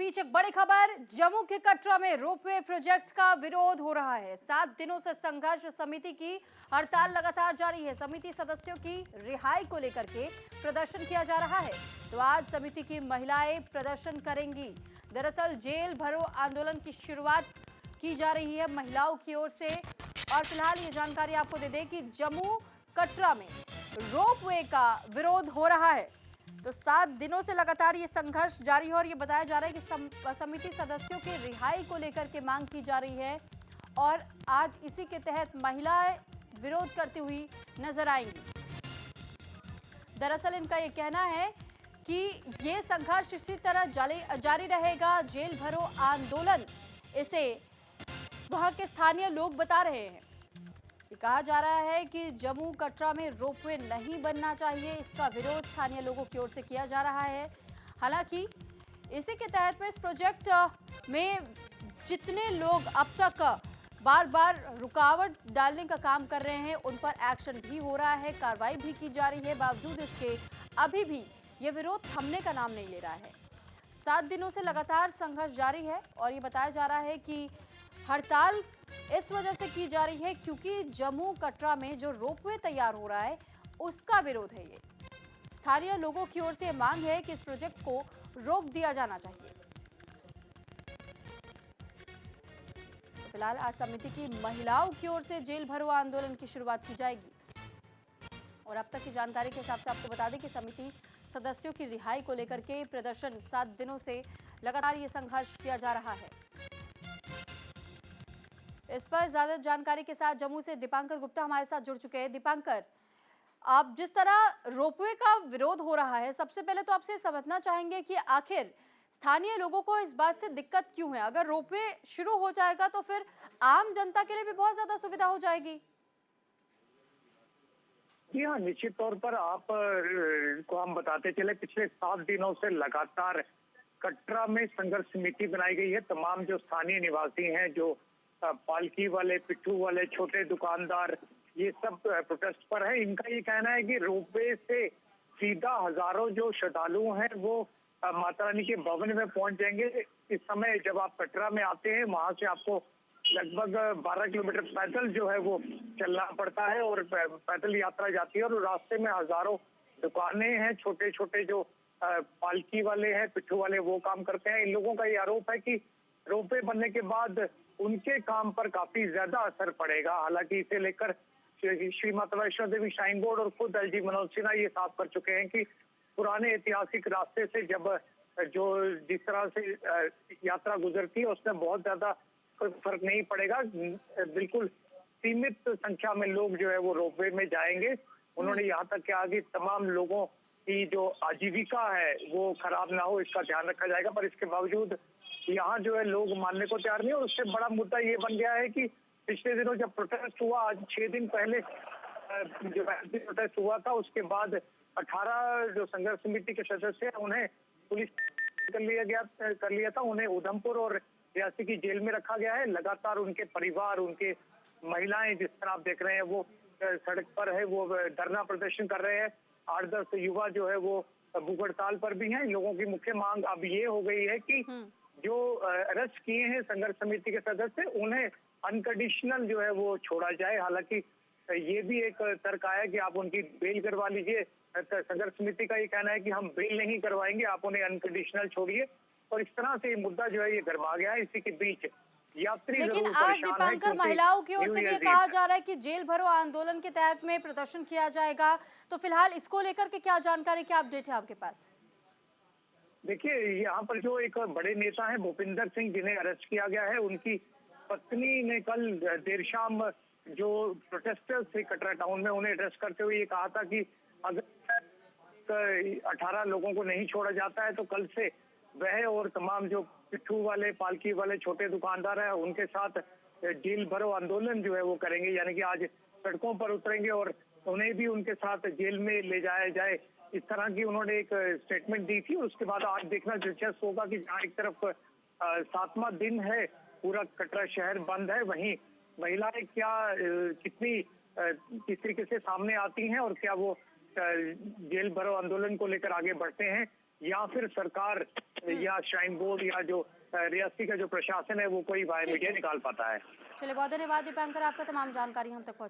बीच एक बड़ी खबर, जम्मू के कटरा में रोपवे प्रोजेक्ट का विरोध हो रहा है। 7 दिनों से संघर्ष समिति की हड़ताल लगातार जारी है। समिति सदस्यों की रिहाई को लेकर के प्रदर्शन किया जा रहा है। तो आज समिति की महिलाएं प्रदर्शन करेंगी। दरअसल जेल भरो आंदोलन की शुरुआत की जा रही है महिलाओं की ओर से। और फिलहाल ये जानकारी आपको दे दें कि जम्मू कटरा में रोपवे का विरोध हो रहा है। तो 7 दिनों से लगातार ये संघर्ष जारी है और ये बताया जा रहा है कि समिति सदस्यों की रिहाई को लेकर के मांग की जा रही है और आज इसी के तहत महिलाएं विरोध करती हुई नजर आएंगी। दरअसल इनका ये कहना है कि ये संघर्ष इसी तरह जारी रहेगा। जेल भरो आंदोलन इसे वहां के स्थानीय लोग बता रहे हैं। ये कहा जा रहा है कि जम्मू कटरा में रोपवे नहीं बनना चाहिए। इसका विरोध स्थानीय लोगों की ओर से किया जा रहा है। हालांकि इसी के तहत में इस प्रोजेक्ट में जितने लोग अब तक बार बार रुकावट डालने का काम कर रहे हैं उन पर एक्शन भी हो रहा है, कार्रवाई भी की जा रही है। बावजूद इसके अभी भी ये विरोध थमने का नाम नहीं ले रहा है। 7 दिनों से लगातार संघर्ष जारी है और ये बताया जा रहा है कि हड़ताल इस वजह से की जा रही है क्योंकि जम्मू कटरा में जो रोपवे तैयार हो रहा है उसका विरोध है। ये स्थानीय लोगों की ओर से मांग है कि इस प्रोजेक्ट को रोक दिया जाना चाहिए। तो फिलहाल आज समिति की महिलाओं की ओर से जेल भरो आंदोलन की शुरुआत की जाएगी। और अब तक की जानकारी के हिसाब से आपको बता दें कि समिति सदस्यों की रिहाई को लेकर के प्रदर्शन 7 दिनों से लगातार ये संघर्ष किया जा रहा है। इस पर ज्यादा जानकारी के साथ जम्मू से दीपांकर गुप्ता हमारे साथ जुड़ चुके हैं। दीपांकर, आप जिस तरह रोपवे का विरोध हो रहा है, सबसे पहले तो आपसे समझना चाहेंगे कि आखिर स्थानीय लोगों को इस बात से दिक्कत क्यों है? अगर रोपवे शुरू हो जाएगा तो फिर आम जनता के लिए भी बहुत ज्यादा सुविधा हो जाएगी। जी हाँ, निश्चित तौर पर आप को हम बताते चले, पिछले 7 दिनों से लगातार कटरा में संघर्ष समिति बनाई गई है। तमाम जो स्थानीय निवासी हैं, जो पालकी वाले, पिट्ठू वाले, छोटे दुकानदार, ये सब प्रोटेस्ट पर है। इनका ये कहना है कि रोपवे से सीधा हजारों जो श्रद्धालु हैं वो माता रानी के भवन में पहुंच जाएंगे। इस समय जब आप कटरा में आते हैं वहां से आपको लगभग 12 किलोमीटर पैदल जो है वो चलना पड़ता है और पैदल यात्रा जाती है और रास्ते में हजारों दुकानें हैं। छोटे छोटे जो पालकी वाले हैं, पिट्ठू वाले, वो काम करते हैं। इन लोगों का ये आरोप है कि रोपवे बनने के बाद उनके काम पर काफी ज्यादा असर पड़ेगा। हालांकि इसे लेकर श्री माता वैष्णो देवी श्राइन बोर्ड और खुद एलजी मनोज सिन्हा ये साफ कर चुके हैं कि पुराने ऐतिहासिक रास्ते से जब जो जिस तरह से यात्रा गुजरती है उसमें बहुत ज्यादा कोई फर्क नहीं पड़ेगा। बिल्कुल सीमित संख्या में लोग जो है वो रोपवे में जाएंगे। उन्होंने यहाँ तक कहा कि तमाम लोगों की जो आजीविका है वो खराब ना हो, इसका ध्यान रखा जाएगा। पर इसके बावजूद यहाँ जो है लोग मानने को तैयार नहीं। और उससे बड़ा मुद्दा ये बन गया है कि पिछले दिनों जब प्रोटेस्ट हुआ, आज 6 दिन पहले जो प्रोटेस्ट हुआ था, उसके बाद 18 जो संघर्ष समिति के सदस्य हैं उन्हें पुलिस कर लिया था। उन्हें उधमपुर और रियासी की जेल में रखा गया है। लगातार उनके परिवार, उनके महिलाएं, जिस तरह आप देख रहे हैं, वो सड़क पर है, वो धरना प्रदर्शन कर रहे हैं। 8-10 युवा जो है वो भूख हड़ताल पर भी हैं। लोगों की मुख्य मांग अब ये हो गई है कि जो अरेस्ट किए हैं संघर्ष समिति के सदस्य, उन्हें अनकंडीशनल जो है वो छोड़ा जाए। हालांकि ये भी एक तर्क आया कि आप उनकी बेल करवा लीजिए। संघर्ष समिति का ये कहना है कि हम बेल नहीं करवाएंगे, आप उन्हें अनकंडीशनल छोड़िए। और इस तरह से ये मुद्दा जो है ये गर्मा गया है। इसी के बीच यात्री लेकिन आज दीपांकर, महिलाओं की ओर से भी कहा जा रहा है कि जेल भरो आंदोलन के तहत में प्रदर्शन किया जाएगा। तो फिलहाल इसको लेकर के क्या जानकारी, क्या अपडेट है आपके पास? देखिए, यहाँ पर जो एक बड़े नेता हैं भूपिंदर सिंह, जिन्हें अरेस्ट किया गया है, उनकी पत्नी ने कल देर शाम जो प्रोटेस्टर्स थे कटरा टाउन में, उन्हें अरेस्ट करते हुए ये कहा था कि अगर 18 लोगों को नहीं छोड़ा जाता है तो कल से वह और तमाम जो पिट्ठू वाले, पालकी वाले, छोटे दुकानदार हैं, उनके साथ जेल भरो आंदोलन जो है वो करेंगे। यानी कि आज सड़कों पर उतरेंगे और उन्हें भी उनके साथ जेल में ले जाया जाए, इस तरह की उन्होंने एक स्टेटमेंट दी थी। उसके बाद आज देखना दिलचस्प होगा कि जहाँ एक तरफ 7वां दिन है, पूरा कटरा शहर बंद है, वहीं महिलाएं क्या किस तरीके से सामने आती हैं और क्या वो जेल भरो आंदोलन को लेकर आगे बढ़ते हैं। या फिर सरकार या श्राइन बोर्ड या जो रियासती का जो प्रशासन है वो कोई बाहर मीडिया निकाल पाता है। चलिए, बहुत धन्यवाद दीपांकर, आपका तमाम जानकारी हम तक पहुंचा।